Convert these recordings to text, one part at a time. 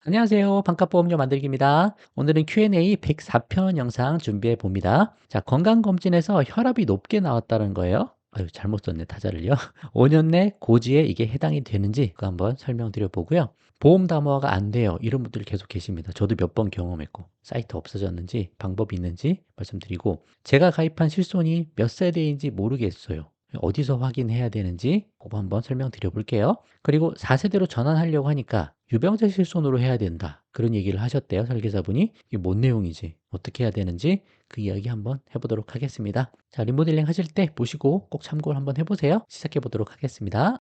안녕하세요. 반값보험료 만들기입니다. 오늘은 Q&A 104편 영상 준비해 봅니다. 자, 건강검진에서 혈압이 높게 나왔다는 거예요. 아유, 잘못 썼네, 타자를요. 5년 내 고지에 이게 해당이 되는지 그거 한번 설명드려 보고요. 보험 담화가 안 돼요. 이런 분들 계속 계십니다. 저도 몇 번 경험했고, 사이트 없어졌는지 방법이 있는지 말씀드리고, 제가 가입한 실손이 몇 세대인지 모르겠어요. 어디서 확인해야 되는지 그거 한번 설명드려 볼게요. 그리고 4세대로 전환하려고 하니까 유병자 실손으로 해야 된다. 그런 얘기를 하셨대요. 설계사분이. 이게 뭔 내용이지? 어떻게 해야 되는지 그 이야기 한번 해보도록 하겠습니다. 자, 리모델링 하실 때 보시고 꼭 참고를 한번 해보세요. 시작해 보도록 하겠습니다.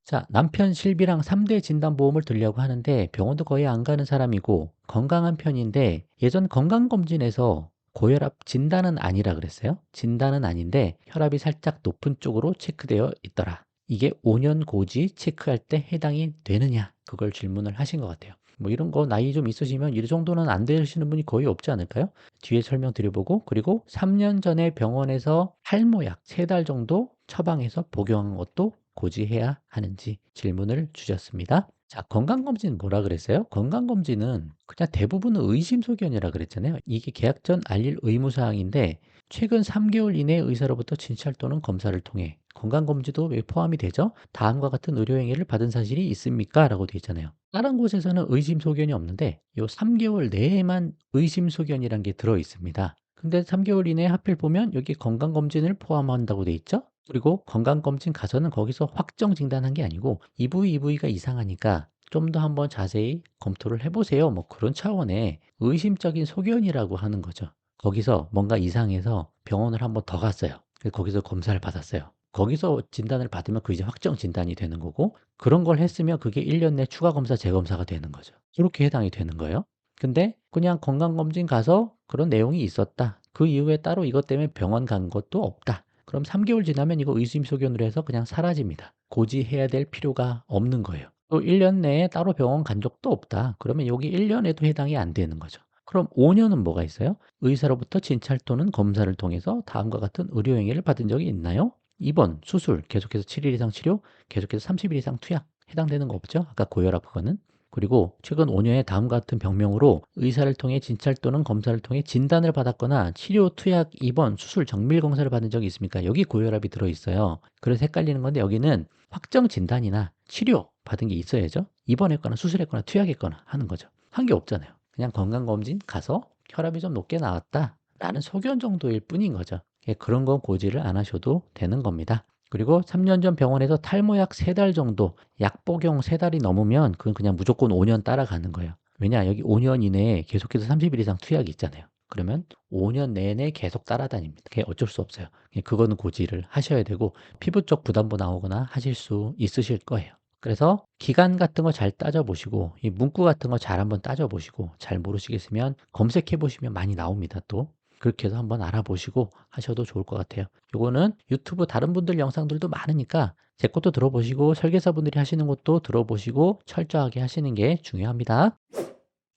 자, 남편 실비랑 3대 진단보험을 들려고 하는데 병원도 거의 안 가는 사람이고 건강한 편인데 예전 건강검진에서 고혈압 진단은 아니라 그랬어요. 진단은 아닌데 혈압이 살짝 높은 쪽으로 체크되어 있더라. 이게 5년 고지 체크할 때 해당이 되느냐? 그걸 질문을 하신 것 같아요. 뭐 이런 거 나이 좀 있으시면 이 정도는 안 되시는 분이 거의 없지 않을까요? 뒤에 설명드려보고 그리고 3년 전에 병원에서 탈모약 3달 정도 처방해서 복용한 것도 고지해야 하는지 질문을 주셨습니다. 자, 건강검진 뭐라 그랬어요? 건강검진은 그냥 대부분은 의심소견이라 그랬잖아요. 이게 계약 전 알릴 의무사항인데 최근 3개월 이내 의사로부터 진찰 또는 검사를 통해 건강검진도 왜 포함이 되죠? 다음과 같은 의료행위를 받은 사실이 있습니까? 라고 되어 있잖아요. 다른 곳에서는 의심소견이 없는데 요 3개월 내에만 의심소견이란 게 들어있습니다. 근데 3개월 이내에 하필 보면 여기 건강검진을 포함한다고 되어 있죠? 그리고 건강검진 가서는 거기서 확정 진단한 게 아니고 이 부위 이 부위가 이상하니까 좀 더 한번 자세히 검토를 해보세요. 뭐 그런 차원의 의심적인 소견이라고 하는 거죠. 거기서 뭔가 이상해서 병원을 한번 더 갔어요. 거기서 검사를 받았어요. 거기서 진단을 받으면 그 이제 확정 진단이 되는 거고 그런 걸 했으면 그게 1년 내 추가 검사 재검사가 되는 거죠. 그렇게 해당이 되는 거예요. 근데 그냥 건강검진 가서 그런 내용이 있었다. 그 이후에 따로 이것 때문에 병원 간 것도 없다. 그럼 3개월 지나면 이거 의심소견으로 해서 그냥 사라집니다. 고지해야 될 필요가 없는 거예요. 또 1년 내에 따로 병원 간 적도 없다. 그러면 여기 1년에도 해당이 안 되는 거죠. 그럼 5년은 뭐가 있어요? 의사로부터 진찰 또는 검사를 통해서 다음과 같은 의료행위를 받은 적이 있나요? 2번 수술, 계속해서 7일 이상 치료, 계속해서 30일 이상 투약. 해당되는 거 없죠? 아까 고혈압 그거는. 그리고 최근 5년에 다음과 같은 병명으로 의사를 통해 진찰 또는 검사를 통해 진단을 받았거나 치료, 투약, 입원, 수술, 정밀 검사를 받은 적이 있습니까? 여기 고혈압이 들어있어요. 그래서 헷갈리는 건데 여기는 확정 진단이나 치료 받은 게 있어야죠. 입원했거나 수술했거나 투약했거나 하는 거죠. 한 게 없잖아요. 그냥 건강검진 가서 혈압이 좀 높게 나왔다 라는 소견 정도일 뿐인 거죠. 그런 건 고지를 안 하셔도 되는 겁니다. 그리고 3년 전 병원에서 탈모약 3달 정도 약 복용 3달이 넘으면 그건 그냥 무조건 5년 따라가는 거예요. 왜냐? 여기 5년 이내에 계속해서 30일 이상 투약이 있잖아요. 그러면 5년 내내 계속 따라다닙니다. 그게 어쩔 수 없어요. 그거는 고지를 하셔야 되고 피부 쪽 부담부 나오거나 하실 수 있으실 거예요. 그래서 기간 같은 거 잘 따져보시고 이 문구 같은 거 잘 한번 따져보시고 잘 모르시겠으면 검색해 보시면 많이 나옵니다. 또 그렇게 해서 한번 알아보시고 하셔도 좋을 것 같아요. 요거는 유튜브 다른 분들 영상들도 많으니까 제 것도 들어보시고 설계사분들이 하시는 것도 들어보시고 철저하게 하시는 게 중요합니다.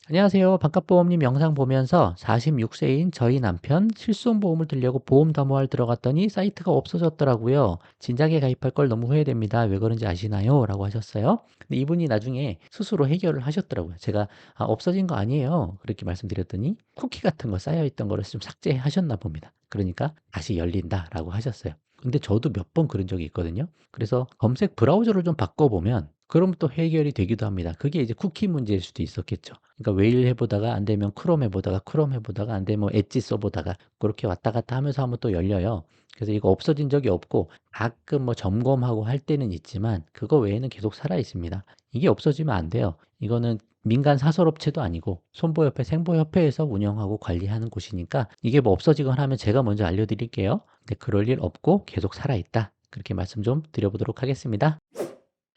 안녕하세요. 반값보험님 영상 보면서 46세인 저희 남편 실손보험을 들려고 보험 담보할 들어갔더니 사이트가 없어졌더라고요. 진작에 가입할 걸 너무 후회됩니다. 왜 그런지 아시나요? 라고 하셨어요. 근데 이분이 나중에 스스로 해결을 하셨더라고요. 제가 없어진 거 아니에요. 그렇게 말씀드렸더니 쿠키 같은 거 쌓여있던 거를 좀 삭제하셨나 봅니다. 그러니까 다시 열린다라고 하셨어요. 근데 저도 몇 번 그런 적이 있거든요. 그래서 검색 브라우저를 좀 바꿔보면 그럼 또 해결이 되기도 합니다. 그게 이제 쿠키 문제일 수도 있었겠죠. 그러니까 웨일 해보다가 안 되면 크롬 해보다가 크롬 해보다가 안 되면 뭐 엣지 써보다가 그렇게 왔다 갔다 하면서 하면 또 열려요. 그래서 이거 없어진 적이 없고 가끔 뭐 점검하고 할 때는 있지만 그거 외에는 계속 살아 있습니다. 이게 없어지면 안 돼요. 이거는 민간 사설업체도 아니고 손보협회, 생보협회에서 운영하고 관리하는 곳이니까 이게 뭐 없어지거나 하면 제가 먼저 알려드릴게요. 근데 그럴 일 없고 계속 살아있다. 그렇게 말씀 좀 드려보도록 하겠습니다.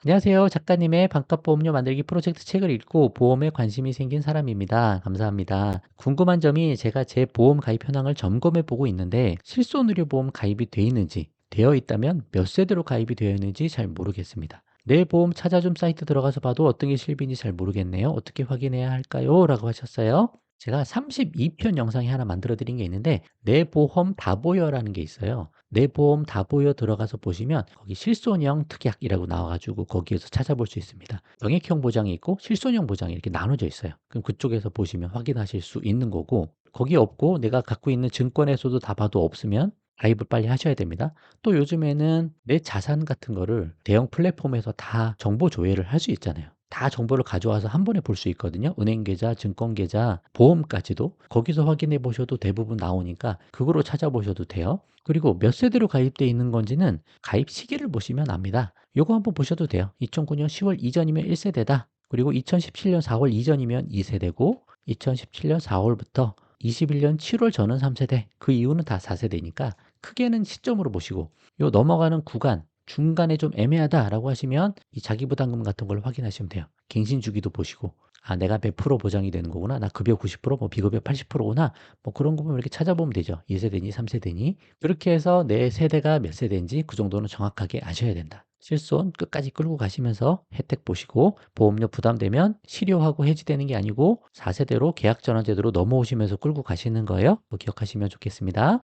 안녕하세요. 작가님의 반값보험료 만들기 프로젝트 책을 읽고 보험에 관심이 생긴 사람입니다. 감사합니다. 궁금한 점이 제가 제 보험 가입 현황을 점검해 보고 있는데 실손의료보험 가입이 되어 있는지 되어 있다면 몇 세대로 가입이 되어 있는지 잘 모르겠습니다. 내 보험 찾아줌 사이트 들어가서 봐도 어떤 게 실비인지 잘 모르겠네요. 어떻게 확인해야 할까요? 라고 하셨어요. 제가 32편 영상이 하나 만들어 드린 게 있는데 내 보험 다 보여라는 게 있어요. 내 보험 다 보여 들어가서 보시면 거기 실손형 특약이라고 나와 가지고 거기에서 찾아볼 수 있습니다. 병액형 보장이 있고 실손형 보장이 이렇게 나눠져 있어요. 그럼 그쪽에서 보시면 확인하실 수 있는 거고 거기 없고 내가 갖고 있는 증권에서도 다 봐도 없으면 가입을 빨리 하셔야 됩니다. 또 요즘에는 내 자산 같은 거를 대형 플랫폼에서 다 정보 조회를 할 수 있잖아요. 다 정보를 가져와서 한 번에 볼 수 있거든요. 은행 계좌, 증권 계좌, 보험까지도 거기서 확인해 보셔도 대부분 나오니까 그거로 찾아보셔도 돼요. 그리고 몇 세대로 가입돼 있는 건지는 가입 시기를 보시면 압니다. 요거 한번 보셔도 돼요. 2009년 10월 이전이면 1세대다. 그리고 2017년 4월 이전이면 2세대고 2017년 4월부터 21년 7월 전은 3세대, 그 이후는 다 4세대니까 크게는 시점으로 보시고 요 넘어가는 구간 중간에 좀 애매하다라고 하시면 이 자기부담금 같은 걸 확인하시면 돼요. 갱신 주기도 보시고 아 내가 몇 프로 보장이 되는 거구나. 나 급여 90%, 뭐 비급여 80%구나. 뭐 그런 거 보면 이렇게 찾아보면 되죠. 2세대니 3세대니. 그렇게 해서 내 세대가 몇 세대인지 그 정도는 정확하게 아셔야 된다. 실손 끝까지 끌고 가시면서 혜택 보시고 보험료 부담되면 실효하고 해지되는 게 아니고 4세대로 계약전환제도로 넘어오시면서 끌고 가시는 거예요. 뭐 기억하시면 좋겠습니다.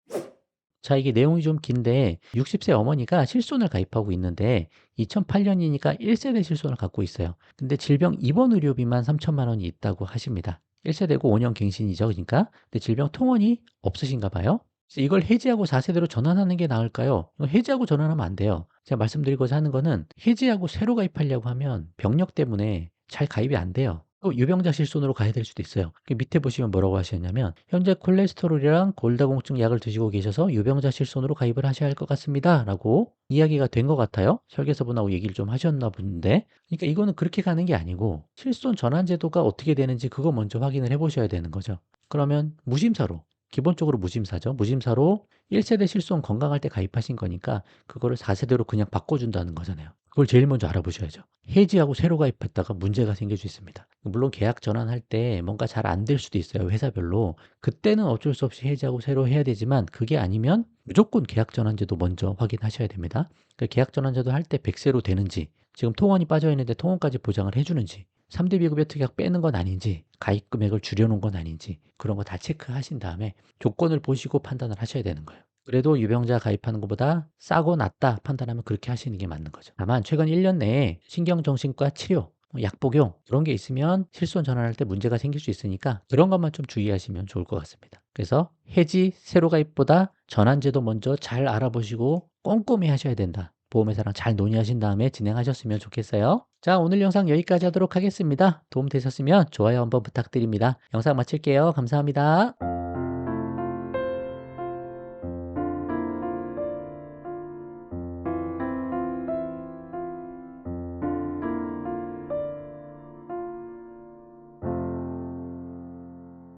자, 이게 내용이 좀 긴데 60세 어머니가 실손을 가입하고 있는데 2008년이니까 1세대 실손을 갖고 있어요. 근데 질병 입원 의료비만 3천만 원이 있다고 하십니다. 1세대고 5년 갱신이죠. 그러니까. 근데 질병 통원이 없으신가 봐요. 그래서 이걸 해지하고 4세대로 전환하는 게 나을까요? 이거 해지하고 전환하면 안 돼요. 제가 말씀드리고자 하는 거는 해지하고 새로 가입하려고 하면 병력 때문에 잘 가입이 안 돼요. 또 유병자 실손으로 가야 될 수도 있어요. 그 밑에 보시면 뭐라고 하셨냐면 현재 콜레스테롤이랑 골다공증 약을 드시고 계셔서 유병자 실손으로 가입을 하셔야 할 것 같습니다. 라고 이야기가 된 것 같아요. 설계사분하고 얘기를 좀 하셨나 본데 그러니까 이거는 그렇게 가는 게 아니고 실손 전환 제도가 어떻게 되는지 그거 먼저 확인을 해 보셔야 되는 거죠. 그러면 무심사로 기본적으로 무심사죠. 무심사로 1세대 실손 건강할 때 가입하신 거니까 그거를 4세대로 그냥 바꿔준다는 거잖아요. 그걸 제일 먼저 알아보셔야죠. 해지하고 새로 가입했다가 문제가 생길 수 있습니다. 물론 계약 전환할 때 뭔가 잘 안 될 수도 있어요. 회사별로. 그때는 어쩔 수 없이 해지하고 새로 해야 되지만 그게 아니면 무조건 계약 전환제도 먼저 확인하셔야 됩니다. 그러니까 계약 전환제도 할 때 100세로 되는지 지금 통원이 빠져 있는데 통원까지 보장을 해주는지 3대 비급여 특약 빼는 건 아닌지 가입 금액을 줄여놓은 건 아닌지 그런 거 다 체크하신 다음에 조건을 보시고 판단을 하셔야 되는 거예요. 그래도 유병자 가입하는 것보다 싸고 낫다 판단하면 그렇게 하시는 게 맞는 거죠. 다만 최근 1년 내에 신경정신과 치료, 약 복용 그런 게 있으면 실손 전환할 때 문제가 생길 수 있으니까 그런 것만 좀 주의하시면 좋을 것 같습니다. 그래서 해지, 새로 가입보다 전환제도 먼저 잘 알아보시고 꼼꼼히 하셔야 된다. 보험회사랑 잘 논의하신 다음에 진행하셨으면 좋겠어요. 자, 오늘 영상 여기까지 하도록 하겠습니다. 도움 되셨으면 좋아요 한번 부탁드립니다. 영상 마칠게요. 감사합니다.